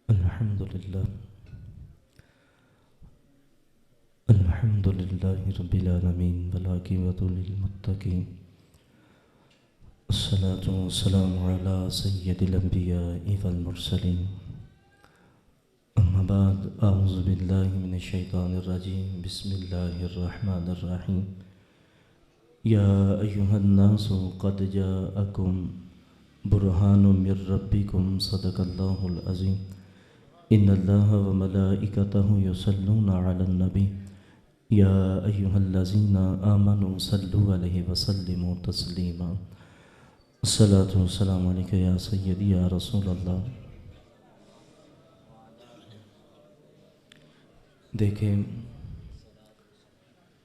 الحمدللہ رب العالمین والعاقبۃ للمتقین الصلاۃ والسلام علی سید الانبیاء والمرسلین اما بعد اعوذ باللہ من الشیطان الرجیم بسم اللہ الرحمن الرحیم یا ایہا الناس قد جاءکم برہان من ربکم صدق اللہ العظیم ان اللہ وملائکتہ یصلون علی النبی یا ایہا الذین آمنوا صلوا علیہ وسلموا تسلیما الصلاۃ والسلام علیک یا سیدی یا رسول اللہ۔ دیکھیں،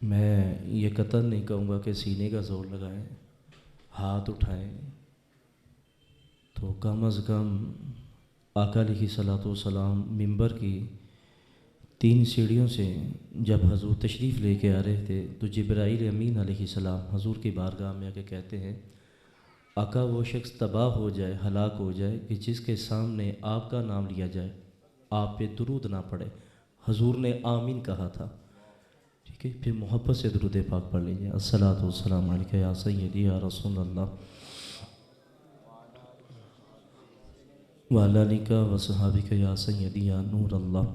میں یہ قطعاً نہیں کہوں گا کہ سینے کا زور لگائیں، ہاتھ اٹھائیں، تو کم از کم آقا علیہ صلاۃ والسلام منبر کی 3 سیڑھیوں سے جب حضور تشریف لے کے آ رہے تھے تو جبرائیل امین علیہ السلام حضور کی بارگاہ میں آ کے کہتے ہیں آقا وہ شخص تباہ ہو جائے، ہلاک ہو جائے کہ جس کے سامنے آپ کا نام لیا جائے، آپ پہ درود نہ پڑے۔ حضور نے آمین کہا تھا، ٹھیک ہے؟ پھر محبت سے درود پاک پڑھ لیجیے، الصلاۃ والسلام علیک یا سیدی یا رسول اللہ وعلی آلک و صحابک یا سیدی یا نور اللہ۔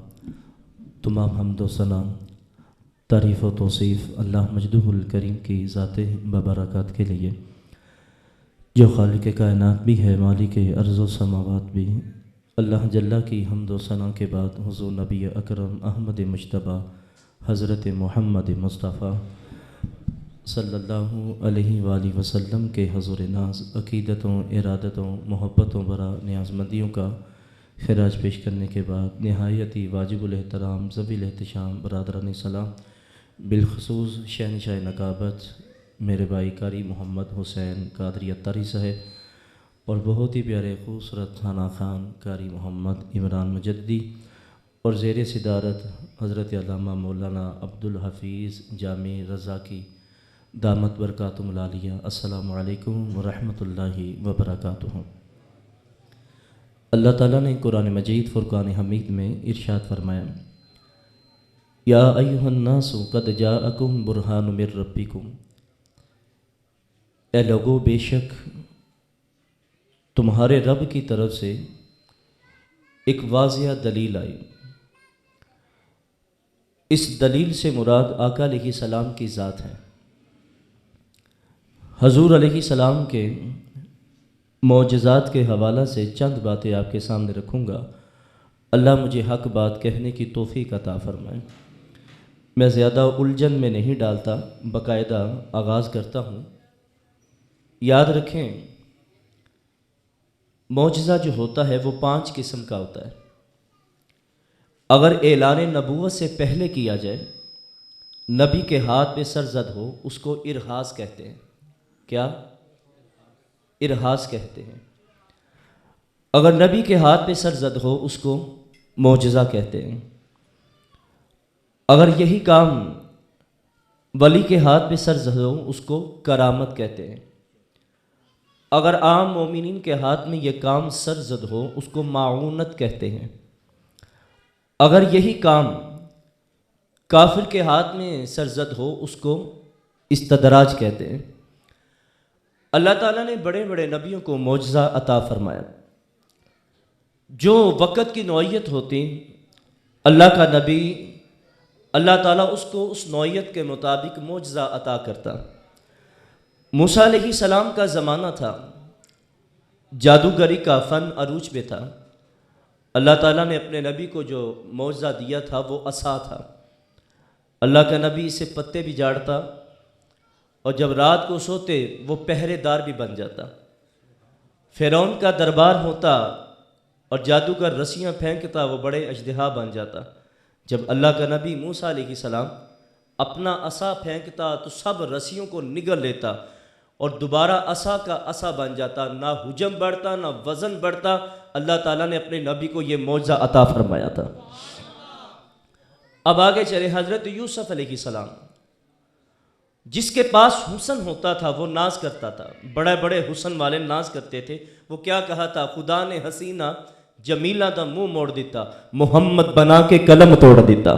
تمام حمد و ثنا، تعریف و توصیف اللہ مجدہ الکریم کی ذات ببرکات کے لیے، جو خالق کائنات بھی ہے، مالک ارض و سماوات بھی۔ اللہ جل کی حمد و ثنا کے بعد حضور نبی اکرم احمد مجتبیٰ حضرت محمد مصطفیٰ صلی اللہ علیہ وآلہ وسلم کے حضور ناز عقیدتوں، ارادتوں، محبتوں برا نیاز مندیوں کا خراج پیش کرنے کے بعد نہایت ہی واجب الاحترام ذوی الاحتشام برادران سلام، بالخصوص شہنشاہ نقابت میرے بھائی قاری محمد حسین قادری اتاری صاحب، اور بہت ہی پیارے خوبصورت ثنا خان قاری محمد عمران مجدی، اور زیر صدارت حضرت علامہ مولانا عبدالحفیظ جامع رضاکی دامت برکاتہم العالیہ، السلام علیکم ورحمۃ اللہ وبرکاتہ۔ اللہ تعالیٰ نے قرآن مجید فرقان حمید میں ارشاد فرمایا یا ایھا الناس قد جاءکم برہان من ربکم، اے لوگو بے شک تمہارے رب کی طرف سے ایک واضح دلیل آئی۔ اس دلیل سے مراد آقا علیہ السلام کی ذات ہے۔ حضور علیہ السلام کے معجزات کے حوالہ سے چند باتیں آپ کے سامنے رکھوں گا، اللہ مجھے حق بات کہنے کی توفیق عطا فرمائے۔ میں زیادہ الجھن میں نہیں ڈالتا، باقاعدہ آغاز کرتا ہوں۔ یاد رکھیں، معجزہ جو ہوتا ہے وہ 5 قسم کا ہوتا ہے۔ اگر اعلان نبوت سے پہلے کیا جائے، نبی کے ہاتھ پہ سرزد ہو، اس کو ارہاس کہتے ہیں۔ کیا؟ ارہاس کہتے ہیں۔ اگر نبی کے ہاتھ پہ سرزد ہو، اس کو معجزہ کہتے ہیں۔ اگر یہی کام ولی کے ہاتھ پہ سرزد ہو، اس کو کرامت کہتے ہیں۔ اگر عام مومنین کے ہاتھ میں یہ کام سرزد ہو، اس کو معونت کہتے ہیں۔ اگر یہی کام کافر کے ہاتھ میں سرزد ہو، اس کو استدراج کہتے ہیں۔ اللہ تعالیٰ نے بڑے بڑے نبیوں کو معجزہ عطا فرمایا۔ جو وقت کی نوعیت ہوتی، اللہ کا نبی، اللہ تعالیٰ اس کو اس نوعیت کے مطابق معجزہ عطا کرتا۔ موسیٰ علیہ السلام کا زمانہ تھا، جادوگری کا فن عروج پہ تھا۔ اللہ تعالیٰ نے اپنے نبی کو جو معجزہ دیا تھا وہ عصا تھا۔ اللہ کا نبی اسے پتے بھی جاڑتا، اور جب رات کو سوتے وہ پہرے دار بھی بن جاتا۔ فرعون کا دربار ہوتا اور جادوگر رسیاں پھینکتا، وہ بڑے اژدہا بن جاتا۔ جب اللہ کا نبی موسیٰ علیہ السلام اپنا عصا پھینکتا تو سب رسیوں کو نگل لیتا اور دوبارہ عصا کا عصا بن جاتا، نہ حجم بڑھتا نہ وزن بڑھتا۔ اللہ تعالیٰ نے اپنے نبی کو یہ معجزہ عطا فرمایا تھا۔ اب آگے چلے، حضرت یوسف علیہ السلام، جس کے پاس حسن ہوتا تھا وہ ناز کرتا تھا، بڑے بڑے حسن والے ناز کرتے تھے۔ وہ کیا کہا تھا؟ خدا نے حسینہ جمیلا دا منہ موڑ دیتا، محمد بنا کے قلم توڑ دیتا۔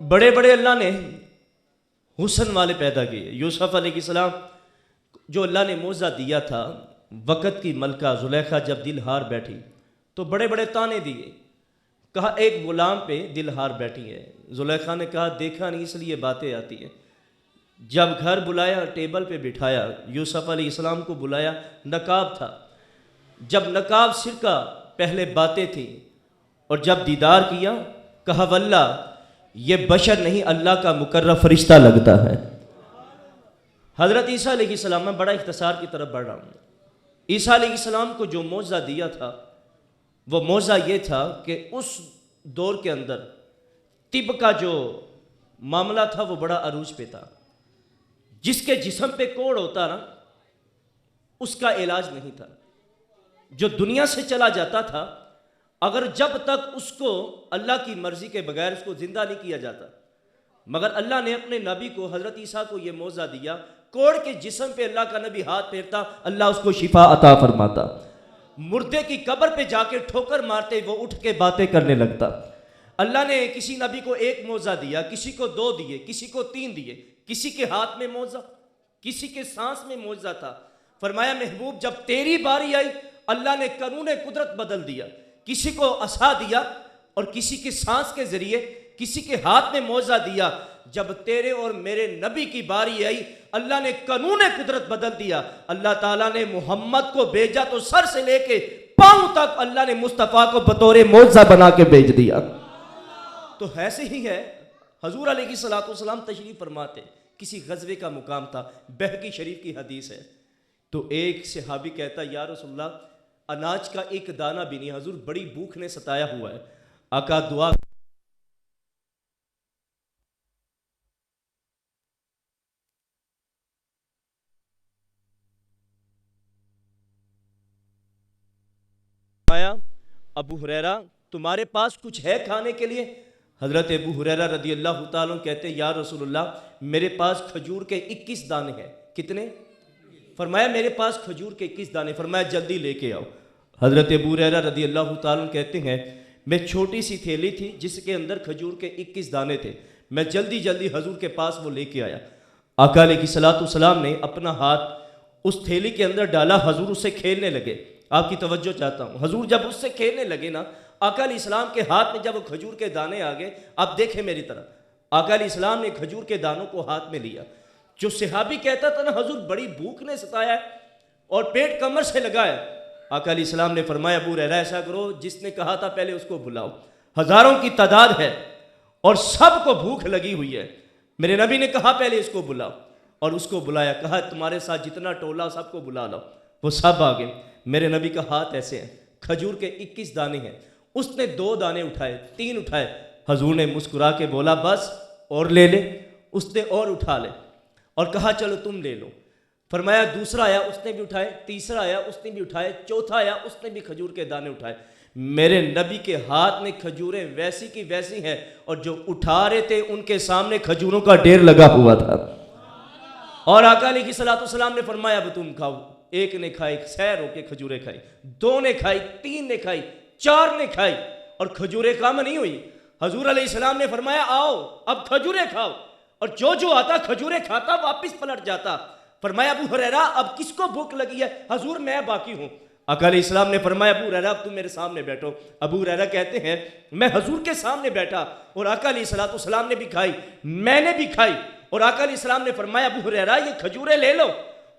بڑے بڑے اللہ نے حسن والے پیدا کیے۔ یوسف علیہ السلام جو اللہ نے موعظہ دیا تھا، وقت کی ملکہ زلیخا جب دل ہار بیٹھی تو بڑے بڑے تانے دیے، کہا ایک غلام پہ دل ہار بیٹھی ہے۔ زلیخا نے کہا دیکھا نہیں اس لیے باتیں آتی ہیں۔ جب گھر بلایا، ٹیبل پہ بٹھایا، یوسف علیہ السلام کو بلایا، نقاب تھا۔ جب نقاب سرکا پہلے باتیں تھیں، اور جب دیدار کیا کہا واللہ یہ بشر نہیں، اللہ کا مقرب فرشتہ لگتا ہے۔ حضرت عیسیٰ علیہ السلام، میں بڑا اختصار کی طرف بڑھ رہا ہوں، عیسیٰ علیہ السلام کو جو معجزہ دیا تھا وہ معجزہ یہ تھا کہ اس دور کے اندر طب کا جو معاملہ تھا وہ بڑا عروج پہ تھا۔ جس کے جسم پہ کوڑ ہوتا نا اس کا علاج نہیں تھا، جو دنیا سے چلا جاتا تھا اگر جب تک اس کو اللہ کی مرضی کے بغیر اس کو زندہ نہیں کیا جاتا، مگر اللہ نے اپنے نبی کو حضرت عیسیٰ کو یہ معجزہ دیا، کوڑ کے جسم پہ اللہ کا نبی ہاتھ پھیرتا، اللہ اس کو شفا عطا فرماتا۔ مردے کی قبر پہ جا کے ٹھوکر مارتے وہ اٹھ کے باتیں کرنے لگتا۔ اللہ نے کسی نبی کو ایک معجزہ دیا، کسی کو 2 دیے، کسی کو 3 دیے، کسی کے ہاتھ میں معجزہ، کسی کے سانس میں معجزہ تھا۔ فرمایا محبوب جب تیری باری آئی اللہ نے قانون قدرت بدل دیا، کسی کو عصا دیا اور کسی کے سانس کے ذریعے کسی کے ہاتھ میں معجزہ دیا۔ جب تیرے اور میرے نبی کی باری آئی اللہ نے قانون قدرت بدل دیا۔ اللہ تعالیٰ نے محمد کو بھیجا تو سر سے لے کے پاؤں تک اللہ نے مصطفیٰ کو بطور معجزہ بنا کے بھیج دیا۔ تو ایسے ہی ہے، حضور علیہ الصلوۃ والسلام تشریف فرماتے، کسی غزوے کا مقام تھا، بہقی شریف کی حدیث ہے، تو ایک صحابی کہتا یا رسول اللہ اناج کا ایک دانہ بھی نہیں، حضور بڑی بھوک نے ستایا ہوا ہے۔ آقا دعا ابو ہریرہ تمہارے پاس کچھ ہے کھانے کے لیے؟ حضرت ابو ہریرہ رضی اللہ تعالیٰ کہتے یا رسول اللہ میرے پاس کھجور کے 21 دانے ہیں۔ کتنے؟ فرمایا میرے پاس کھجور کے 21 دانے۔ فرمایا جلدی لے کے آؤ۔ حضرت ابو ہریرہ رضی اللہ تعالیٰ کہتے ہیں میں چھوٹی سی تھیلی تھی جس کے اندر کھجور کے 21 دانے تھے، میں جلدی جلدی حضور کے پاس وہ لے کے آیا۔ آقا علیہ الصلوۃ والسلام نے اپنا ہاتھ اس تھیلی کے اندر ڈالا، حضور اس سے کھیلنے لگے۔ آپ کی توجہ چاہتا ہوں، حضور جب اس سے کھیلنے لگے نا، آقا علیہ السلام کے ہاتھ میں جب وہ کھجور کے دانے آگئے، آپ دیکھیں میری طرف، آقا علیہ السلام نے کھجور کے دانوں کو ہاتھ میں لیا۔ جو صحابی کہتا تھا نا حضور بڑی بھوک نے ستایا ہے اور پیٹ کمر سے لگا ہے، آقا علیہ السلام نے فرمایا ابو ہریرہ ایسا کرو جس نے کہا تھا پہلے اس کو بلاؤ، ہزاروں کی تعداد ہے اور سب کو بھوک لگی ہوئی ہے، میرے نبی نے کہا پہلے اس کو بلاؤ، اور اس کو بلایا، کہا تمہارے ساتھ جتنا ٹولہ سب کو بلا لاؤ۔ وہ سب آگئے، میرے نبی کا ہاتھ ایسے ہے، کھجور کے 21 دانے ہیں، اس نے 2 دانے اٹھائے، 3 اٹھائے، حضور نے مسکرا کے بولا بس اور لے لے، اس نے اور اٹھا لے اور کہا چلو تم لے لو۔ فرمایا دوسرا آیا اس نے بھی اٹھائے، تیسرا آیا اس نے بھی اٹھائے، چوتھا آیا اس نے بھی کھجور کے دانے اٹھائے۔ میرے نبی کے ہاتھ میں کھجوریں ویسی کی ویسی ہیں، اور جو اٹھا رہے تھے ان کے سامنے کھجوروں کا ڈھیر لگا ہوا تھا۔ اور آقا علیہ الصلوۃ والسلام نے فرمایا اب تم کھاؤ۔ ایک نے کھائی، سیر ہو کے کھجوریں کھائی، 2 نے کھائی، 3 نے کھائی، 4 نے کھائی، اور کھجوریں کم نہیں ہوئی۔ حضور علیہ السلام نے فرمایا آؤ اب کھجوریں کھاؤ، اور جو آتا کھجوریں کھاتا واپس پلٹ جاتا۔ فرمایا ابو ہریرہ اب کس کو بھوک لگی ہے؟ حضور میں باقی ہوں۔ آقا علیہ السلام نے فرمایا ابو ہریرہ اب تم میرے سامنے بیٹھو۔ ابو ہریرہ کہتے ہیں میں حضور کے سامنے بیٹھا اور آقا علیہ الصلوۃ والسلام نے بھی کھائی، میں نے بھی کھائی، اور آقا علیہ السلام نے فرمایا ابو ہریرہ یہ کھجوریں لے لو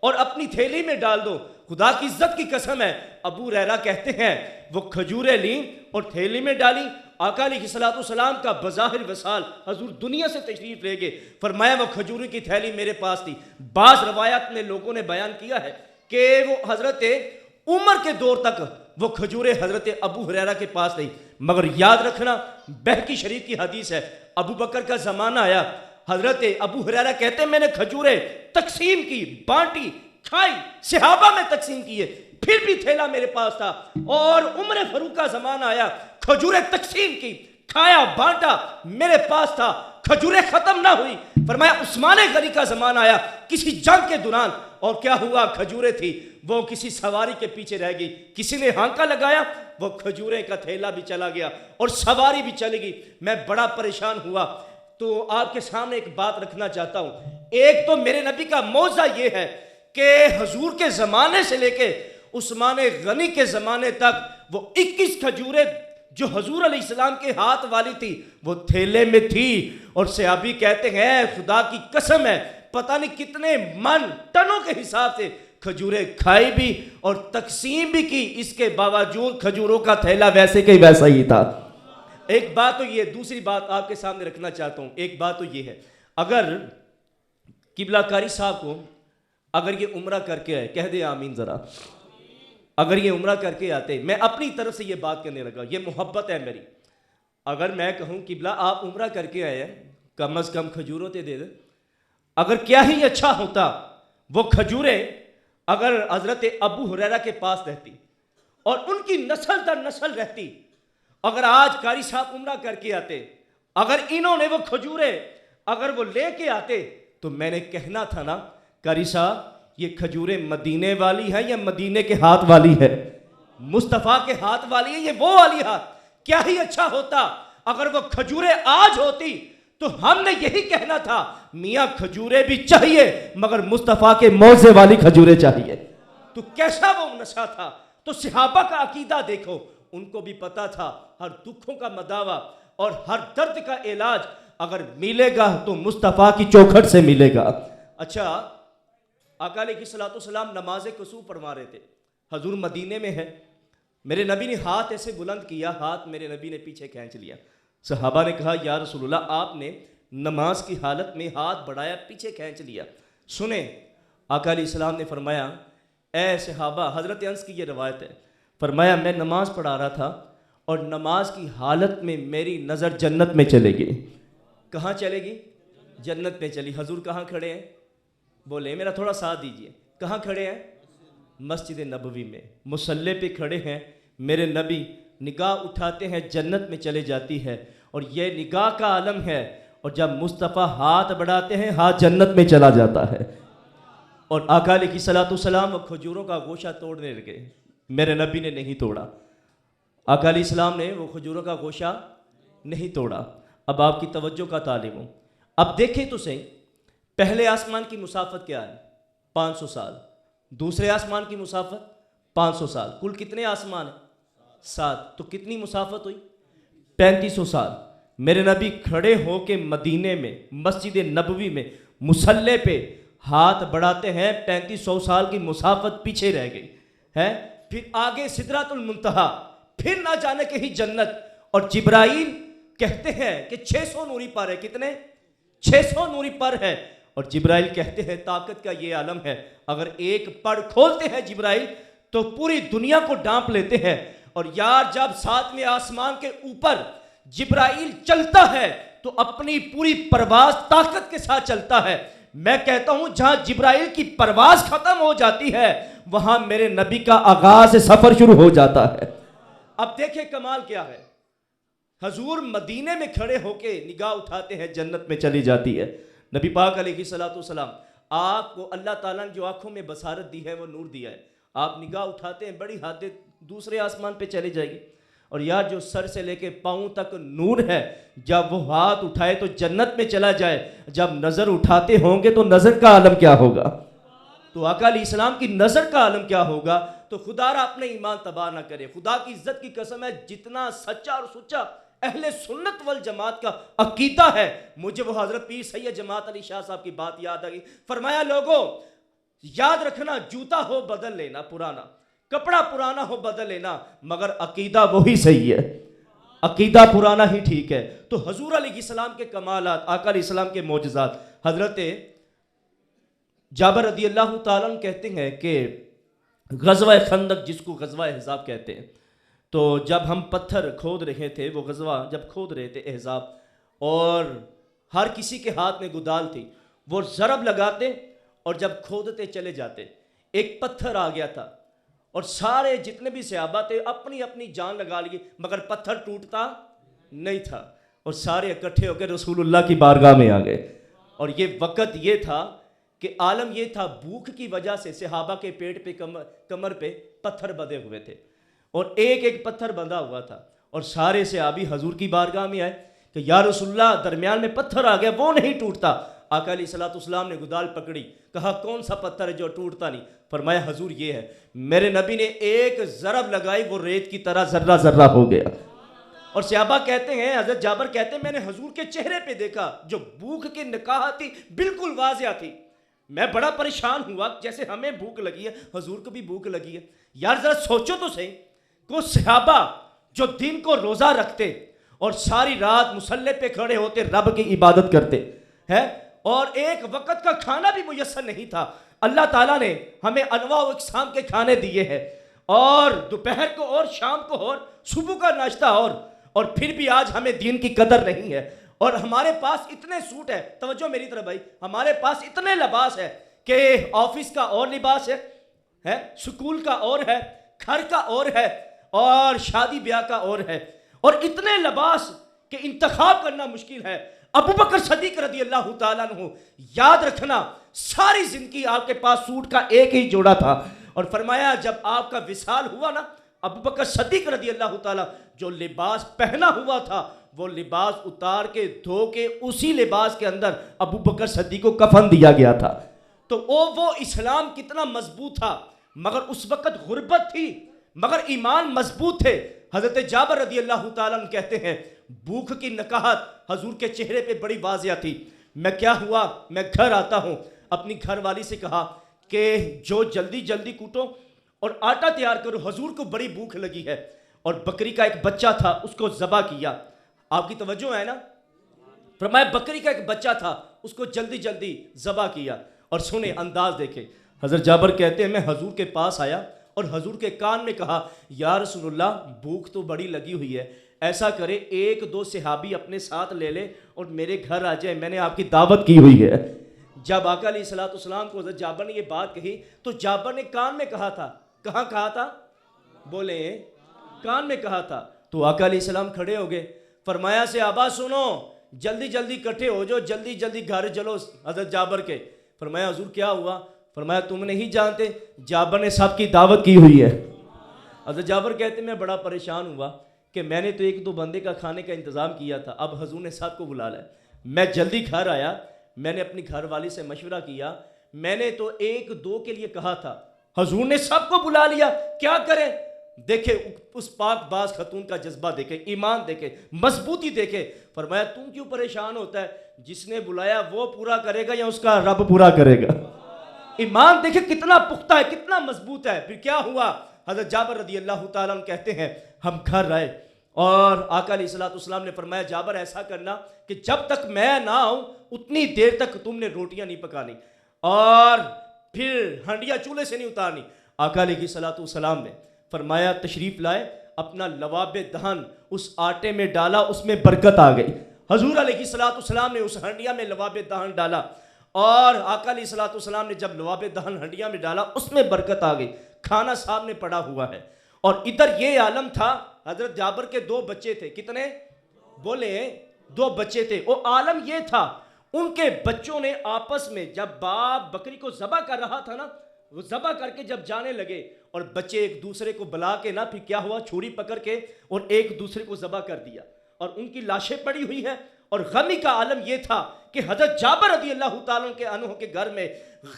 اور اپنی تھیلی میں ڈال دو، خدا کی عزت کی قسم ہے۔ ابو ہریرہ کہتے ہیں وہ کھجوریں لیں اور تھیلی میں ڈالی۔ آقا علیہ الصلوۃ والسلام کا بظاہر وصال، حضور دنیا سے تشریف لے گئے، فرمایا وہ کھجوروں کی تھیلی میرے پاس تھی۔ بعض روایات میں لوگوں نے بیان کیا ہے کہ وہ حضرت عمر کے دور تک وہ کھجوریں حضرت ابو ہریرہ کے پاس نہیں، مگر یاد رکھنا بہقی شریف کی حدیث ہے، ابو بکر کا زمانہ آیا، حضرت ابو ہریرہ کہتے ہیں میں نے کھجوریں تقسیم کی، بانٹی، کھائی، صحابہ میں تقسیم کیے، پھر بھی تھیلا میرے پاس تھا۔ اور عمر فاروق کا زمانہ آیا، کھجوریں تقسیم کی، کھایا، بانٹا، میرے پاس تھا، کھجوریں ختم نہ ہوئی۔ فرمایا عثمان غنی کا زمانہ آیا کسی جنگ کے دوران، اور کیا ہوا؟ کھجوریں تھی وہ کسی سواری کے پیچھے رہ گئی، کسی نے ہانکا لگایا، وہ کھجورے کا تھیلا بھی چلا گیا اور سواری بھی چلی گئی. میں بڑا پریشان ہوا. تو آپ کے سامنے ایک بات رکھنا چاہتا ہوں. ایک تو میرے نبی کا معجزہ یہ ہے کہ حضور کے زمانے سے لے کے عثمان غنی کے زمانے تک وہ 21 کھجوریں جو حضور علیہ السلام کے ہاتھ والی تھی وہ تھیلے میں تھی. اور صحابی کہتے ہیں خدا کی قسم ہے پتہ نہیں کتنے من ٹنوں کے حساب سے کھجوریں کھائی بھی اور تقسیم بھی کی. اس کے باوجود کھجوروں کا تھیلا ویسے کہ ویسا ہی تھا. ایک بات تو یہ. دوسری بات آپ کے سامنے رکھنا چاہتا ہوں. ایک بات تو یہ ہے اگر قبلہ کاری صاحب کو اگر یہ عمرہ کر کے آئے, کہہ دے آمین ذرا, اگر یہ عمرہ کر کے آتے, میں اپنی طرف سے یہ بات کرنے لگا, یہ محبت ہے میری. اگر میں کہوں قبلہ آپ عمرہ کر کے آئے ہیں, کم از کم کھجوروں تے دے دے. اگر کیا ہی اچھا ہوتا وہ کھجوریں اگر حضرت ابو ہریرہ کے پاس رہتی اور ان کی نسل در نسل رہتی. اگر آج قاری صاحب عمرہ کر کے آتے, اگر انہوں نے وہ کھجوریں اگر وہ لے کے آتے, تو میں نے کہنا تھا نا قاری صاحب یہ کھجوریں مدینے والی ہیں یا مدینے کے ہاتھ والی ہے؟ مصطفیٰ کے ہاتھ والی ہے, یہ وہ والی ہاتھ. کیا ہی اچھا ہوتا اگر وہ کھجوریں آج ہوتی. تو ہم نے یہی کہنا تھا میاں کھجوریں بھی چاہیے مگر مصطفیٰ کے موزے والی کھجوریں چاہیے. تو کیسا وہ نشہ تھا. تو صحابہ کا عقیدہ دیکھو, ان کو بھی پتا تھا ہر دکھوں کا مداوا اور ہر درد کا علاج اگر ملے گا تو مصطفیٰ کی چوکھٹ سے ملے گا. اچھا, آقا علیہ الصلوۃ والسلام نماز کسوف فرما رہے تھے, حضور مدینے میں ہے. میرے نبی نے ہاتھ ایسے بلند کیا, ہاتھ میرے نبی نے پیچھے کھینچ لیا. صحابہ نے کہا یا رسول اللہ آپ نے نماز کی حالت میں ہاتھ بڑھایا, پیچھے کھینچ لیا. سنیں آقا علیہ السلام نے فرمایا اے صحابہ, حضرت انس کی یہ روایت ہے, فرمایا میں نماز پڑھا رہا تھا اور نماز کی حالت میں میری نظر جنت میں چلے گئی. کہاں چلے گی؟ جنت میں چلی. حضور کہاں کھڑے ہیں؟ بولے میرا تھوڑا ساتھ دیجئے. کہاں کھڑے ہیں؟ مسجد نبوی میں مصلی پہ کھڑے ہیں. میرے نبی نگاہ اٹھاتے ہیں جنت میں چلے جاتی ہے, اور یہ نگاہ کا عالم ہے. اور جب مصطفیٰ ہاتھ بڑھاتے ہیں ہاتھ جنت میں چلا جاتا ہے. اور آقا علیہ الصلوۃ والسلام کھجوروں کا گوشہ توڑنے لگے, میرے نبی نے نہیں توڑا. آقا علیہ السلام نے وہ کھجوروں کا گوشہ نہیں توڑا. اب آپ کی توجہ کا طالب ہوں. اب دیکھیں تو صحیح, پہلے آسمان کی مسافت کیا ہے؟ 500 سال. دوسرے آسمان کی مسافت 500 سال. کل کتنے آسمان ہیں؟ 7. تو کتنی مسافت ہوئی؟ 3500 سال. میرے نبی کھڑے ہو کے مدینے میں مسجد نبوی میں مصلی پہ ہاتھ بڑھاتے ہیں, 3500 سال کی مسافت پیچھے رہ گئی ہے. پھر آگے سدرۃ المنتہا, پھر نہ جانے کہیں جنت. اور جبرائیل کہتے ہیں کہ 600 نوری پر ہے. کتنے؟ 600 نوری پر ہے. اور جبرائیل کہتے ہیں طاقت کا یہ عالم ہے, اگر ایک پڑ کھولتے ہیں جبرائیل تو پوری دنیا کو ڈانپ لیتے ہیں. اور یار جب 7ویں آسمان کے اوپر جبرائیل چلتا ہے تو اپنی پوری پرواز طاقت کے ساتھ چلتا ہے. میں کہتا ہوں جہاں جبرائیل کی پرواز ختم ہو جاتی ہے وہاں میرے نبی کا آغاز سفر شروع ہو جاتا ہے. اب دیکھیں کمال کیا ہے, حضور مدینے میں کھڑے ہو کے نگاہ اٹھاتے ہیں جنت میں چلی جاتی ہے. نبی پاک علیہ الصلوۃ والسلام, آپ کو اللہ تعالیٰ نے جو آنکھوں میں بصارت دی ہے وہ نور دیا ہے. آپ نگاہ اٹھاتے ہیں بڑی حد دوسرے آسمان پہ چلے جائے گی. اور یار جو سر سے لے کے پاؤں تک نور ہے, جب وہ ہاتھ اٹھائے تو جنت میں چلا جائے, جب نظر اٹھاتے ہوں گے تو نظر کا عالم کیا ہوگا؟ تو آقا علیہ السلام کی نظر کا عالم کیا ہوگا؟ تو خدا را اپنے ایمان تباہ نہ کرے. خدا کی عزت کی قسم ہے, جتنا سچا اور سچا اہل سنت والجماعت کا عقیدہ ہے, مجھے وہ حضرت پیر سید جماعت علی شاہ صاحب کی بات یاد آ گئی. فرمایا لوگوں یاد رکھنا, جوتا ہو بدل لینا پرانا, کپڑا پرانا ہو بدل لینا, مگر عقیدہ وہی صحیح ہے, عقیدہ پرانا ہی ٹھیک ہے. تو حضور علیہ السلام کے کمالات, آقا علیہ السلام کے معجزات. حضرت جابر رضی اللہ تعالیٰ عنہ کہتے ہیں کہ غزوہ خندق, جس کو غزوہ احزاب کہتے ہیں, تو جب ہم پتھر کھود رہے تھے, وہ غزوہ جب کھود رہے تھے احزاب, اور ہر کسی کے ہاتھ میں گدال تھی, وہ ضرب لگاتے اور جب کھودتے چلے جاتے, ایک پتھر آ گیا تھا اور سارے جتنے بھی صحابہ تھے اپنی اپنی جان لگا لی, مگر پتھر ٹوٹتا نہیں تھا, اور سارے اکٹھے ہو کے رسول اللہ کی بارگاہ میں آ گئے. اور یہ وقت یہ تھا کہ عالم یہ تھا, بھوک کی وجہ سے صحابہ کے پیٹ پہ کمر پہ پتھر بدے ہوئے تھے. اور ایک ایک پتھر بندھا ہوا تھا، اور سارے صحابی حضور کی بارگاہ میں آئے کہ یا رسول اللہ درمیان میں پتھر آ گیا، وہ نہیں ٹوٹتا۔ آقا علیہ الصلوۃ والسلام نے گدال پکڑی، کہا کون سا پتھر ہے جو ٹوٹتا نہیں؟ فرمایا حضور یہ ہے۔ میرے نبی نے ایک ضرب لگائی، وہ ریت کی طرح ذرہ ذرہ ہو گیا۔ اور صحابہ کہتے ہیں، حضرت جابر کہتے ہیں میں نے حضور کے چہرے پہ دیکھا جو بھوک کی نکاہت تھی بالکل واضح تھی۔ میں بڑا پریشان ہوا، جیسے ہمیں بھوک لگی ہے حضور کو بھی بھوک لگی ہے۔ یار ذرا سوچو تو صحیح، کو صحابہ جو دن کو روزہ رکھتے اور ساری رات مصلی پہ کھڑے ہوتے رب کی عبادت کرتے ہیں، اور ایک وقت کا کھانا بھی میسر نہیں تھا۔ اللہ تعالیٰ نے ہمیں انواع و اقسام کے کھانے دیے ہیں، اور دوپہر کو اور شام کو اور صبح کا ناشتہ اور پھر بھی آج ہمیں دین کی قدر نہیں ہے۔ اور ہمارے پاس اتنے سوٹ ہے، توجہ میری طرف بھائی، ہمارے پاس اتنے لباس ہے کہ آفس کا اور لباس ہے، سکول کا اور ہے، گھر کا اور ہے، اور شادی بیاہ کا اور ہے، اور اتنے لباس کہ انتخاب کرنا مشکل ہے۔ ابو بکر صدیق رضی اللہ تعالیٰ عنہ، یاد رکھنا ساری زندگی آپ کے پاس سوٹ کا ایک ہی جوڑا تھا، اور فرمایا جب آپ کا وصال ہوا نا، ابو بکر صدیق رضی اللہ تعالیٰ جو لباس پہنا ہوا تھا وہ لباس اتار کے دھو کے اسی لباس کے اندر ابو بکر صدیق کو کفن دیا گیا تھا۔ تو وہ اسلام کتنا مضبوط تھا، مگر اس وقت غربت تھی مگر ایمان مضبوط تھے۔ حضرت جابر رضی اللہ تعالیٰ عنہ کہتے ہیں بھوک کی نکاہت حضور کے چہرے پہ بڑی واضح تھی۔ میں کیا ہوا، میں گھر آتا ہوں، اپنی گھر والی سے کہا کہ جو جلدی جلدی کوٹو اور آٹا تیار کرو، حضور کو بڑی بھوک لگی ہے۔ اور بکری کا ایک بچہ تھا، اس کو ذبح کیا۔ آپ کی توجہ ہے نا، فرمایا بکری کا ایک بچہ تھا، اس کو جلدی جلدی ذبح کیا۔ اور سنیں انداز دیکھیں، حضرت جابر کہتے ہیں میں حضور کے پاس آیا اور حضور کے کان میں کہا یا رسول اللہ بھوک تو بڑی لگی ہوئی ہے، ایسا کرے ایک دو صحابی اپنے ساتھ لے لے اور میرے گھر آ جائے، میں نے آپ کی دعوت کی ہوئی ہے۔ جب آقا علیہ الصلوۃ والسلام کو حضرت جابر نے یہ بات کہی تو جابر نے کان میں کہا تھا، کہاں کہا تھا؟ بولیں، کان میں کہا تھا۔ تو آقا علیہ السلام کھڑے ہو گئے، فرمایا صحابہ سنو، جلدی جلدی اکٹھے ہو جو، جلدی جلدی گھر چلو حضرت جابر کے۔ فرمایا حضور کیا ہوا؟ فرمایا تم نہیں جانتے جابر نے سب کی دعوت کی ہوئی ہے۔ حضرت جابر کہتے ہیں میں بڑا پریشان ہوا کہ میں نے تو ایک دو بندے کا کھانے کا انتظام کیا تھا، اب حضور نے سب کو بلا لایا۔ میں جلدی گھر آیا، میں نے اپنی گھر والی سے مشورہ کیا، میں نے تو ایک دو کے لیے کہا تھا، حضور نے سب کو بلا لیا، کیا کریں؟ دیکھیں اس پاک باز خاتون کا جذبہ دیکھیں، ایمان دیکھیں، مضبوطی دیکھیں۔ فرمایا تم کیوں پریشان ہوتا ہے، جس نے بلایا وہ پورا کرے گا یا اس کا رب پورا کرے گا؟ ایمان دیکھیں کتنا پختہ ہے، کتنا مضبوط ہے۔ پھر کیا ہوا؟ حضرت جابر رضی اللہ تعالیٰ عنہ کہتے ہیں ہم گھر آئے اور آقا علیہ الصلوۃ والسلام نے فرمایا جابر ایسا کرنا کہ جب تک میں نہ آؤں اتنی دیر تک تم نے روٹیاں نہیں پکانی اور پھر ہنڈیاں چولہے سے نہیں اتارنی۔ آقا علیہ الصلوۃ والسلام نے فرمایا تشریف لائے، اپنا لواب دہن اس آٹے میں ڈالا، اس میں برکت آ گئی۔ حضور علیہ الصلوۃ والسلام نے اس ہنڈیا میں لواب دہن ڈالا، اور آقا علیہ الصلوۃ والسلام نے جب لواب دہن ہنڈیا میں ڈالا اس میں برکت آ گئی۔ کھانا سامنے پڑا ہوا ہے، اور ادھر یہ عالم تھا، حضرت جابر کے دو بچے تھے، کتنے؟ بولے، دو بچے تھے۔ وہ عالم یہ تھا ان کے بچوں نے آپس میں، جب باپ بکری کو ذبح کر رہا تھا نا، وہ ذبح کر کے جب جانے لگے اور بچے ایک دوسرے کو بلا کے نا، پھر کیا ہوا، چھری پکڑ کے اور ایک دوسرے کو ذبح کر دیا، اور ان کی لاشیں پڑی ہوئی ہیں۔ اور غمی کا عالم یہ تھا کہ حضرت جابر رضی اللہ تعالیٰ عنہ کے گھر میں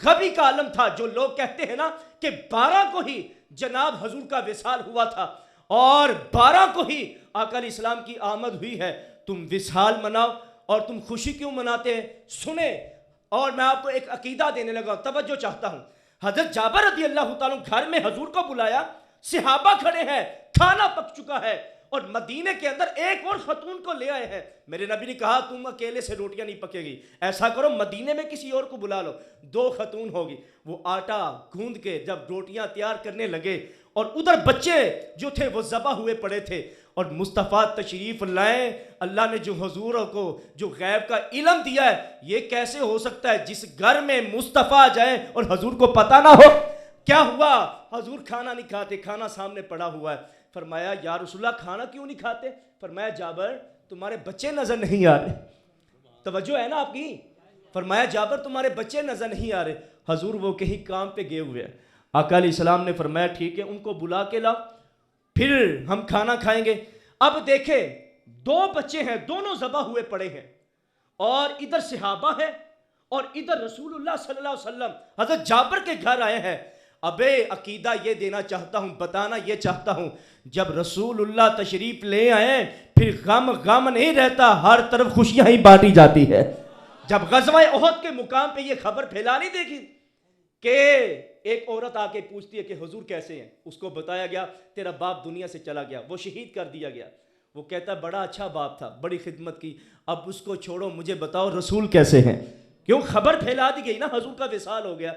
غمی کا عالم تھا، جو لوگ کہتے ہیں نا کہ 12 کو ہی جناب حضور کا وصال ہوا تھا اور 12 کو ہی آقا علیہ السلام کی آمد ہوئی ہے، تم وصال مناؤ اور تم خوشی کیوں مناتے ہیں؟ سنیں، اور میں آپ کو ایک عقیدہ دینے لگا، توجہ چاہتا ہوں۔ حضرت جابر رضی اللہ تعالیٰ گھر میں حضور کو بلایا، صحابہ کھڑے ہیں، کھانا پک چکا ہے، اور مدینے کے اندر ایک اور خاتون کو لے آئے ہیں۔ میرے نبی نے کہا تم اکیلے سے روٹیاں نہیں پکے گی، ایسا کرو مدینے میں کسی اور کو بلا لو، 2 خاتون ہوگی۔ وہ آٹا گوندھ کے جب روٹیاں تیار کرنے لگے، اور ادھر بچے جو تھے وہ ذبح ہوئے پڑے تھے، اور مصطفیٰ تشریف لائیں۔ اللہ نے جو حضور کو جو غیب کا علم دیا ہے، یہ کیسے ہو سکتا ہے جس گھر میں مصطفیٰ جائے اور حضور کو پتہ نہ ہو؟ کیا ہوا؟ حضور کھانا نہیں کھاتے، کھانا سامنے پڑا ہوا ہے۔ فرمایا یا رسول اللہ کھانا کیوں نہیں کھاتے؟ فرمایا جابر تمہارے بچے نظر نہیں آ رہے، توجہ ہے نا آپ کی؟ فرمایا جابر تمہارے بچے نظر نہیں آ رہے، حضور وہ کہیں کام پہ گئے ہوئے ہیں۔ آقا علیہ السلام نے فرمایا ٹھیک ہے ان کو بلا کے لاؤ۔ پھر ہم کھانا کھائیں گے. اب دیکھیں 2 بچے ہیں, دونوں ذبح ہوئے پڑے ہیں, اور ادھر صحابہ ہے اور ادھر رسول اللہ صلی اللہ علیہ وسلم حضرت جابر کے گھر آئے ہیں. ابے عقیدہ یہ دینا چاہتا ہوں, بتانا یہ چاہتا ہوں, جب رسول اللہ تشریف لے آئے پھر غم نہیں رہتا, ہر طرف خوشیاں ہی بانٹی جاتی ہے. جب غزوہ احد کے مقام پہ یہ خبر پھیلا نہیں دے گی کہ ایک عورت آ کے پوچھتی ہے کہ حضور کیسے ہیں, اس کو بتایا گیا تیرا باپ دنیا سے چلا گیا, وہ شہید کر دیا گیا. وہ کہتا ہے بڑا اچھا باپ تھا, بڑی خدمت کی, اب اس کو چھوڑو, مجھے بتاؤ رسول کیسے ہیں. کیوں خبر پھیلا دی گئی نا, حضور کا وصال ہو گیا.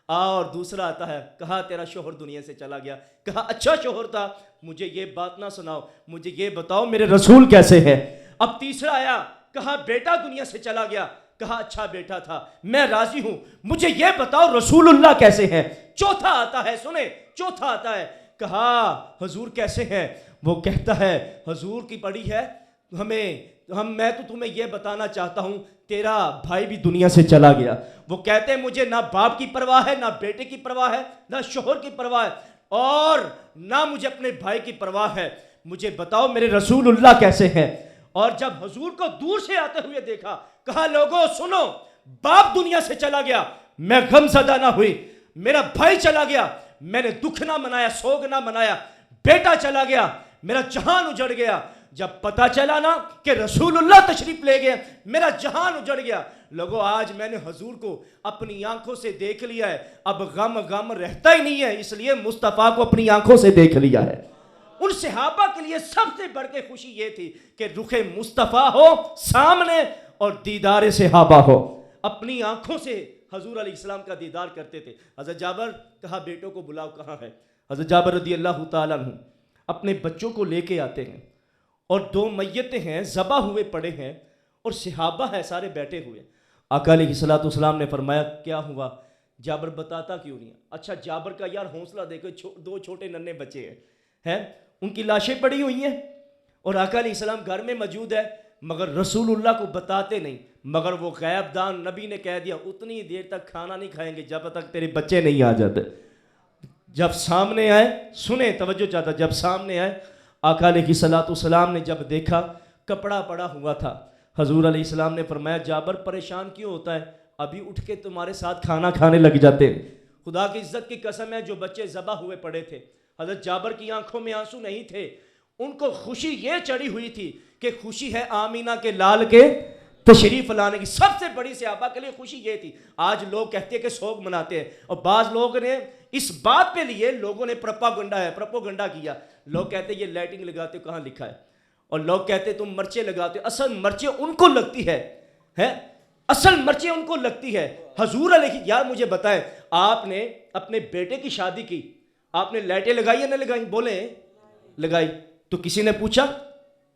اور دوسرا آتا ہے, کہا تیرا شوہر دنیا سے چلا گیا, کہا اچھا شوہر تھا, مجھے یہ بات نہ سناؤ, مجھے یہ بتاؤ میرے رسول کیسے ہیں. اب تیسرا آیا, کہا بیٹا دنیا سے چلا گیا, کہا اچھا بیٹا تھا, میں راضی ہوں, مجھے یہ بتاؤ رسول اللہ کیسے ہیں. چوتھا آتا ہے, سنیں, چوتھا آتا ہے, کہا حضور کیسے ہیں. وہ کہتا ہے حضور کی پڑی ہے میں تو تمہیں یہ بتانا چاہتا ہوں تیرا بھائی بھی دنیا سے چلا گیا. وہ کہتے ہیں مجھے نہ باپ کی پرواہ ہے, نہ بیٹے کی پرواہ ہے, نہ شوہر کی پرواہ ہے, اور نہ مجھے اپنے بھائی کی پرواہ ہے, مجھے بتاؤ میرے رسول اللہ کیسے ہیں. اور جب حضور کو دور سے آتے ہوئے دیکھا, کہا لوگوں سنو, باپ دنیا سے چلا گیا, میں غم زدہ نہ ہوئی, میرا بھائی چلا گیا, میں نے دکھ نہ منایا, سوگ نہ منایا, بیٹا چلا گیا, میرا جہان اجڑ گیا. جب پتا چلا نا کہ رسول اللہ تشریف لے گئے, میرا جہان اجڑ گیا. لوگوں آج میں نے حضور کو اپنی آنکھوں سے دیکھ لیا ہے, اب غم رہتا ہی نہیں ہے, اس لیے مصطفیٰ کو اپنی آنکھوں سے دیکھ لیا ہے. ان صحابہ کے لیے سب سے بڑھ کے خوشی یہ تھی کہ رخ مصطفیٰ ہو سامنے اور دیدار صحابہ ہو. اپنی آنکھوں سے حضور علیہ السلام کا دیدار کرتے تھے. حضرت جابر, کہا بیٹوں کو بلاؤ, کہاں ہے. حضرت جابر رضی اللہ تعالیٰ عنہ اپنے بچوں کو لے کے آتے ہیں, اور 2 میتیں ہیں, ذبح ہوئے پڑے ہیں, اور صحابہ ہیں سارے بیٹھے ہوئے. آقا علیہ الصلوۃ والسلام نے فرمایا کیا ہوا. جابر بتاتا کیوں نہیں. اچھا جابر کا یار حوصلہ دیکھو, 2 چھوٹے ننھے بچے ہیں, ان کی لاشیں پڑی ہوئی ہیں, اور آقا علیہ السلام گھر میں موجود ہے, مگر رسول اللہ کو بتاتے نہیں. مگر وہ غیب دان نبی نے کہہ دیا اتنی دیر تک کھانا نہیں کھائیں گے جب تک تیرے بچے نہیں آ جاتے. جب سامنے آئے, سنیں توجہ چاہتا, جب سامنے آئے آقا علیہ الصلوۃ والسلام نے جب دیکھا کپڑا پڑا ہوا تھا, حضور علیہ السلام نے فرمایا جابر پریشان کیوں ہوتا ہے, ابھی اٹھ کے تمہارے ساتھ کھانا کھانے لگ جاتے. خدا کی عزت کی قسم ہے جو بچے ذبح ہوئے پڑے تھے, حضرت جابر کی آنکھوں میں آنسو نہیں تھے, ان کو خوشی یہ چڑھی ہوئی تھی کہ خوشی ہے آمینہ کے لال کے تشریف لانے کی. سب سے بڑی صحابہ کے لیے خوشی یہ تھی. آج لوگ کہتے ہیں کہ سوگ مناتے ہیں, اور بعض لوگ نے اس بات پہ لیے لوگوں نے پروپیگنڈا کیا. لوگ کہتے ہیں یہ لائٹنگ لگاتے کہاں لکھا ہے, اور لوگ کہتے ہیں تم مرچیں لگاتے, اصل مرچیں ان کو لگتی ہے, اصل مرچیں ان کو لگتی ہے. حضور علیہ, یار مجھے بتائیں آپ نے اپنے بیٹے کی شادی کی, آپ نے لائٹیں لگائی یا نہ لگائی, بولیں لگائی. تو کسی نے پوچھا,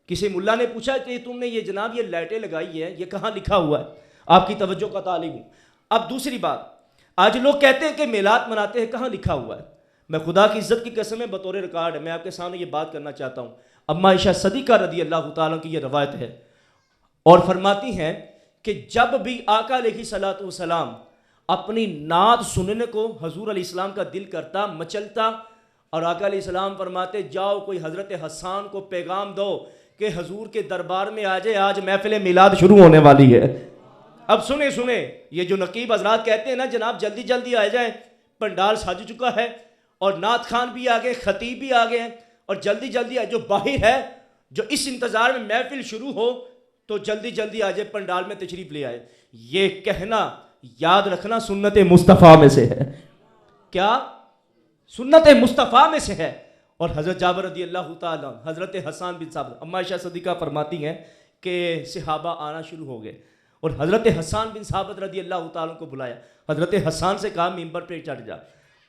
کسی ملا نے پوچھا کہ تم نے یہ جناب یہ لائٹیں لگائی ہے, یہ کہاں لکھا ہوا ہے. آپ کی توجہ کا طالب ہوں. اب دوسری بات, آج لوگ کہتے ہیں کہ میلاد مناتے ہیں, کہاں لکھا ہوا ہے. میں خدا کی عزت کی قسم ہے بطور ریکارڈ میں آپ کے سامنے یہ بات کرنا چاہتا ہوں. اما عائشہ صدیقہ رضی اللہ تعالیٰ کی یہ روایت ہے, اور فرماتی ہیں کہ جب بھی آقا علیہ الصلوۃ والسلام اپنی نعت سننے کو حضور علیہ السلام کا دل کرتا, مچلتا, اور آقا علیہ السلام فرماتے جاؤ کوئی حضرت حسان کو پیغام دو کہ حضور کے دربار میں آ جائے, آج محفل میلاد شروع ہونے والی ہے. اب سنیں, یہ جو نقیب حضرات کہتے ہیں نا جناب جلدی جلدی آ جائیں, پنڈال سج چکا ہے, اور نعت خان بھی آ گئے, خطیب بھی آ گئے ہیں, اور جلدی جلدی جو باہر ہے جو اس انتظار میں محفل شروع ہو تو جلدی جلدی آ جائے, پنڈال میں تشریف لے آئے. یہ کہنا یاد رکھنا سنت مصطفیٰ میں سے ہے. کیا سنت مصطفیٰ میں سے ہے. اور حضرت جابر رضی اللہ تعالیٰ, حضرت حسان بن ثابت, اما عائشہ صدیقہ فرماتی ہیں کہ صحابہ آنا شروع ہو گئے, اور حضرت حسان بن ثابت رضی اللہ تعالیٰ کو بلایا. حضرت حسان سے کہا ممبر پہ چڑھ جا.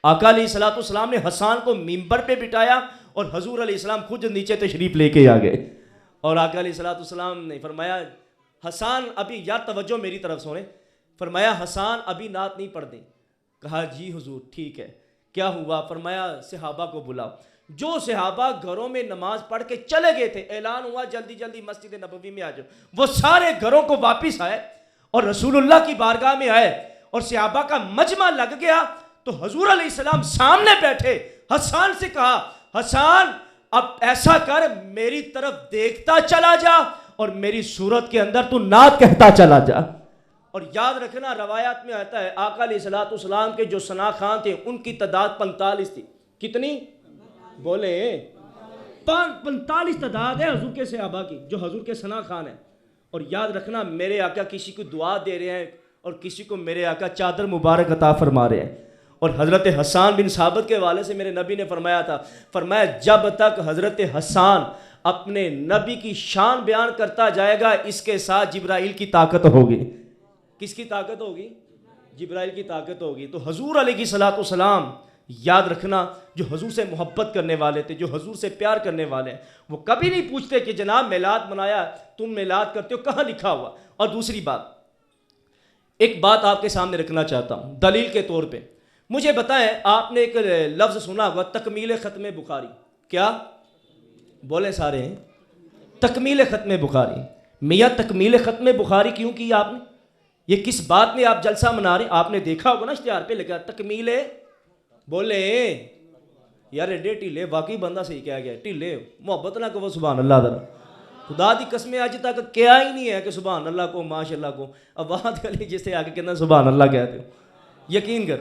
آقا علیہ الصلوۃ والسلام نے حسان کو ممبر پہ بٹھایا, اور حضور علیہ السلام خود نیچے تشریف لے کے آ گئے. اور آقا علیہ الصلوۃ والسلام نے فرمایا حسان ابھی, یار توجہ میری طرف سنیں, فرمایا حسان ابھی نعت نہیں پڑھ دیں. کہا جی حضور ٹھیک ہے. کیا ہوا؟ فرمایا صحابہ کو بلاؤ. جو صحابہ گھروں میں نماز پڑھ کے چلے گئے تھے, اعلان ہوا جلدی جلدی مسجد نبوی میں آ جاؤ, وہ سارے گھروں کو واپس آئے اور رسول اللہ کی بارگاہ میں آئے, اور صحابہ کا مجمع لگ گیا. تو حضور علیہ السلام سامنے بیٹھے, حسان سے کہا حسان اب ایسا کر میری طرف دیکھتا چلا جا اور میری صورت کے اندر تو نعت کہتا چلا جا. اور یاد رکھنا روایات میں آتا ہے آقا علیہ الصلوۃ والسلام کے جو ثنا خان تھے ان کی تعداد 45 تھی. کتنی بولے؟ 45 تعداد ہے حضور کے صحابہ کی جو حضور کے ثنا خان ہیں. اور یاد رکھنا میرے آقا کسی کو دعا دے رہے ہیں اور کسی کو میرے آقا چادر مبارک عطا فرما رہے ہیں. اور حضرت حسان بن ثابت کے والے سے میرے نبی نے فرمایا تھا، فرمایا جب تک حضرت حسان اپنے نبی کی شان بیان کرتا جائے گا اس کے ساتھ جبرائیل کی طاقت ہوگی. کس کی طاقت ہوگی؟ جبرائیل کی طاقت ہوگی. تو حضور علیہ الصلوۃ والسلام یاد رکھنا جو حضور سے محبت کرنے والے تھے، جو حضور سے پیار کرنے والے ہیں، وہ کبھی نہیں پوچھتے کہ جناب میلاد منایا، تم میلاد کرتے ہو، کہاں لکھا ہوا. اور دوسری بات، ایک بات آپ کے سامنے رکھنا چاہتا ہوں دلیل کے طور پہ. مجھے بتائیں آپ نے ایک لفظ سنا ہوگا تکمیل ختم بخاری. کیا بولیں سارے ہیں؟ تکمیل ختم بخاری. میاں تکمیل ختم بخاری کیوں کی آپ نے؟ یہ کس بات میں آپ جلسہ منا رہے ہیں؟ آپ نے دیکھا ہوگا نا اشتہار پہ لکھا تکمیل، بولے یار ایڈے ٹھیلے، واقعی بندہ صحیح کہہ گیا ٹھیلے. محبت نہ کہ وہ سبحان اللہ ذرا، خدا دی قسمیں آج تک کیا ہی نہیں ہے کہ سبحان اللہ کو ماشاء اللہ کو. اب وہاں گلی جس سے آگے کہنا سبحان اللہ کہتے ہو، یقین کر.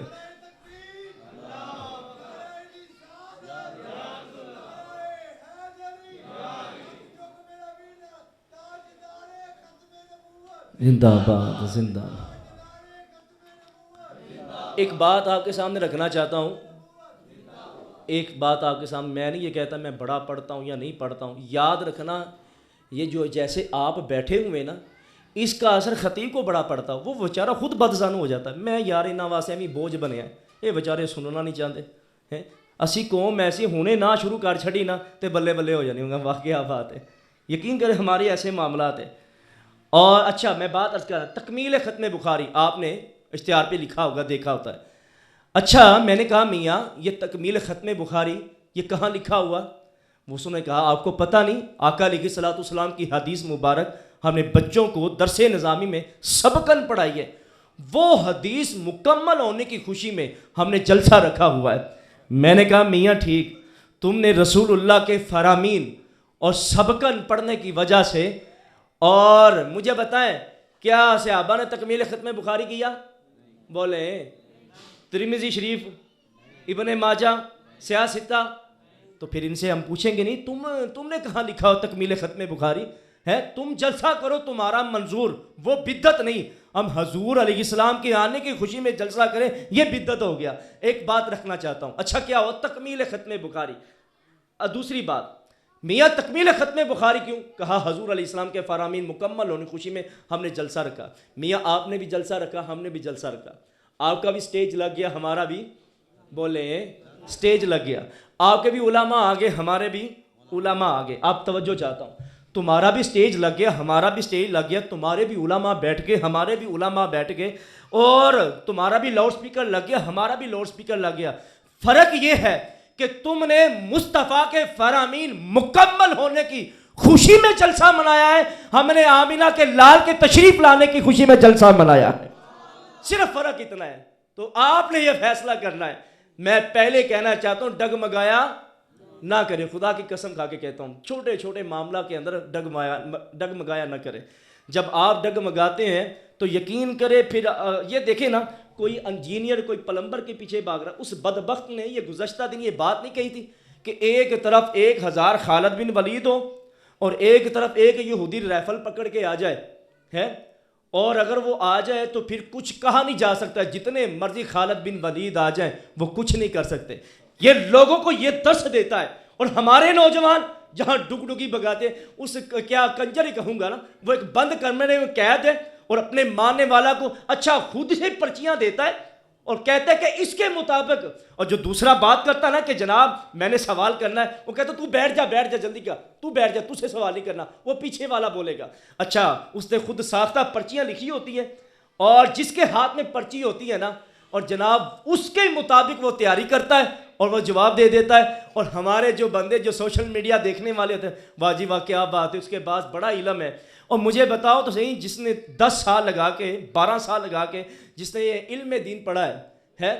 زندہ باد زندہ. ایک بات آپ کے سامنے رکھنا چاہتا ہوں، ایک بات آپ کے سامنے، میں نہیں یہ کہتا میں بڑا پڑھتا ہوں یا نہیں پڑھتا ہوں. یاد رکھنا یہ جو جیسے آپ بیٹھے ہوئے نا اس کا اثر خطیب کو بڑا پڑتا، وہ بیچارہ خود بدزن ہو جاتا ہے. میں یار انہاں واسطے بھی بوجھ بنیا، یہ بیچارے سننا نہیں چاہتے ہیں. اسی قوم ایسی ہونے نہ شروع کر چھڑی نا تے بلے بلے ہو جانی ہوں گا. واقعہ بات ہے، یقین کریں ہمارے ایسے معاملات ہیں. اور اچھا میں بات عرض کر رہا تکمیل ختم بخاری آپ نے اشتہار پہ لکھا ہوگا، دیکھا ہوتا ہے. اچھا میں نے کہا میاں یہ تکمیل ختم بخاری یہ کہاں لکھا ہوا؟ وہ نے کہا آپ کو پتہ نہیں، آقا علیہ الصلوۃ والسلام کی حدیث مبارک ہم نے بچوں کو درس نظامی میں سبقاً پڑھائی ہے. وہ حدیث مکمل ہونے کی خوشی میں ہم نے جلسہ رکھا ہوا ہے. میں نے کہا میاں ٹھیک، تم نے رسول اللہ کے فرامین اور سبقاً پڑھنے کی وجہ سے، اور مجھے بتائیں کیا صحابہ نے تکمیل ختم بخاری کیا؟ بولیں ترمذی شریف، ابن ماجہ، سیاہ ستہ. تو پھر ان سے ہم پوچھیں گے نہیں تم نے کہاں لکھا ہو تکمیل ختم بخاری ہے؟ تم جلسہ کرو، تمہارا منظور، وہ بدعت نہیں. ہم حضور علیہ السلام کے آنے کی خوشی میں جلسہ کریں یہ بدعت ہو گیا. ایک بات رکھنا چاہتا ہوں، اچھا کیا ہو تکمیل ختم بخاری. دوسری بات میاں تکمیل ختم بخاری کیوں کہا؟ حضور علیہ السلام کے فرامین مکمل ہونے کی خوشی میں ہم نے جلسہ رکھا. میاں آپ نے بھی جلسہ رکھا، ہم نے بھی جلسہ رکھا. آپ کا بھی سٹیج لگ گیا، ہمارا بھی بولیں سٹیج لگ گیا. آپ کے بھی علماء آگے، ہمارے بھی علماء آگے. آپ توجہ چاہتا ہوں، تمہارا بھی سٹیج لگ گیا، ہمارا بھی سٹیج لگ گیا. تمہارے بھی علماء بیٹھ گئے، ہمارے بھی علماء بیٹھ گئے. اور تمہارا بھی لاؤڈ سپیکر لگ گیا، ہمارا بھی لاؤڈ سپیکر لگ گیا. فرق یہ ہے کہ تم نے مصطفیٰ کے فرامین مکمل ہونے کی خوشی میں جلسہ منایا ہے، ہم نے آمینہ کے لال کے تشریف لانے کی خوشی میں جلسہ منایا ہے. صرف فرق اتنا ہے. تو آپ نے یہ فیصلہ کرنا ہے. میں پہلے کہنا چاہتا ہوں ڈگمگایا نہ کرے، خدا کی قسم کھا کے کہتا ہوں، چھوٹے چھوٹے معاملہ کے اندر ڈگمگایا نہ کرے. جب آپ ڈگمگاتے ہیں تو یقین کرے پھر یہ دیکھیں نا، کوئی انجینئر کوئی پلمبر کے پیچھے بھاگ رہا. اس بدبخت نے یہ گزشتہ دن یہ بات نہیں کہی تھی کہ ایک طرف 1000 خالد بن ولید ہو اور ایک طرف ایک یہودی رائفل پکڑ کے آ جائے ہے، اور اگر وہ آ جائے تو پھر کچھ کہا نہیں جا سکتا. جتنے مرضی خالد بن ولید آ جائیں وہ کچھ نہیں کر سکتے. یہ لوگوں کو یہ درس دیتا ہے. اور ہمارے نوجوان جہاں ڈگ ڈگی بگاتے، اس کیا کنجر ہی کہوں گا نا، وہ ایک بند کرنے میں قید ہے اور اپنے ماننے والا کو اچھا خود سے پرچیاں دیتا ہے اور کہتا ہے کہ اس کے مطابق. اور جو دوسرا بات کرتا نا کہ جناب میں نے سوال کرنا ہے، وہ کہتا تو بیٹھ جا جلدی کا، تو بیٹھ جا، تجھ سے سوال نہیں کرنا. وہ پیچھے والا بولے گا. اچھا اس نے خود ساختہ پرچیاں لکھی ہوتی ہیں اور جس کے ہاتھ میں پرچی ہوتی ہے نا، اور جناب اس کے مطابق وہ تیاری کرتا ہے اور وہ جواب دے دیتا ہے. اور ہمارے جو بندے جو سوشل میڈیا دیکھنے والے ہوتے ہیں، واہ جی واہ کیا بات ہے، اس کے پاس بڑا علم ہے. اور مجھے بتاؤ تو صحیح، جس نے 10 سال لگا کے 12 سال لگا کے جس نے یہ علم دین پڑھا ہے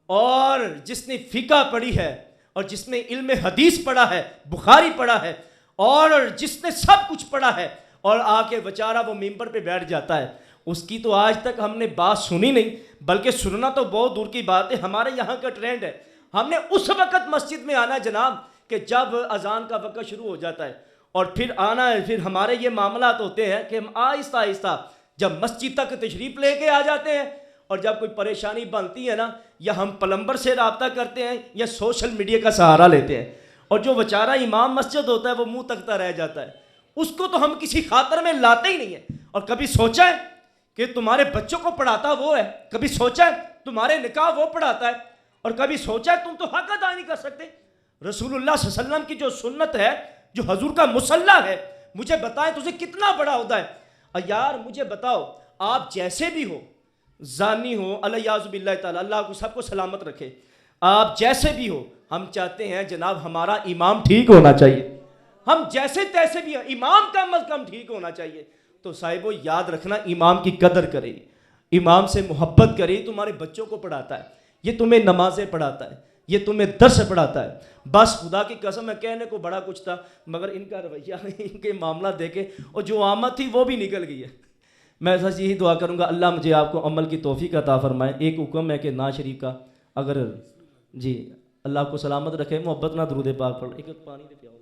اور جس نے فقہ پڑھی ہے اور جس نے علم حدیث پڑھا ہے، بخاری پڑھا ہے، اور جس نے سب کچھ پڑھا ہے اور آ کے بیچارہ وہ ممبر پہ بیٹھ جاتا ہے، اس کی تو آج تک ہم نے بات سنی نہیں، بلکہ سننا تو بہت دور کی بات ہے۔ ہمارے یہاں کا ٹرینڈ ہے، ہم نے اس وقت مسجد میں آنا جناب کہ جب اذان کا وقت شروع ہو جاتا ہے، اور پھر آنا ہے۔ پھر ہمارے یہ معاملات ہوتے ہیں کہ ہم آہستہ آہستہ جب مسجد تک تشریف لے کے آ جاتے ہیں، اور جب کوئی پریشانی بنتی ہے نا، یا ہم پلمبر سے رابطہ کرتے ہیں یا سوشل میڈیا کا سہارا لیتے ہیں، اور جو بیچارہ امام مسجد ہوتا ہے وہ منہ تکتا رہ جاتا ہے، اس کو تو ہم کسی خاطر میں لاتے ہی نہیں ہیں۔ اور کبھی سوچا ہے کہ تمہارے بچوں کو پڑھاتا وہ ہے، کبھی سوچا ہے تمہارے نکاح وہ پڑھاتا ہے، اور کبھی سوچا ہے تم تو حق ادا نہیں کر سکتے۔ رسول اللہ صلی اللہ علیہ وسلم کی جو سنت ہے، جو حضور کا مصلی ہے، مجھے بتائیں تجھے کتنا بڑا عہدہ ہے۔ اور یار مجھے بتاؤ، آپ جیسے بھی ہو، زانی ہو، الیاذ باللہ تعالی، اللہ کو سب کو سلامت رکھے، آپ جیسے بھی ہو، ہم چاہتے ہیں جناب ہمارا امام ٹھیک ہونا چاہیے، ہم جیسے تیسے بھی ہیں، امام کم از کم ٹھیک ہونا چاہیے۔ تو صاحبو یاد رکھنا، امام کی قدر کرے، امام سے محبت کرے۔ تمہارے بچوں کو پڑھاتا ہے، یہ تمہیں نمازیں پڑھاتا ہے، یہ تمہیں درس پڑھاتا ہے۔ بس خدا کی قسم ہے، کہنے کو بڑا کچھ تھا، مگر ان کا رویہ، ان کے معاملہ دیکھے، اور جو آمد تھی وہ بھی نکل گئی ہے۔ میں ایسا یہی دعا کروں گا، اللہ مجھے آپ کو عمل کی توفیق عطا فرمائے۔ ایک حکم ہے کہ ناز شریف کا، اگر جی اللہ آپ کو سلامت رکھے، محبت نہ درود پاک پڑھ، ایک پانی دے پیاؤ۔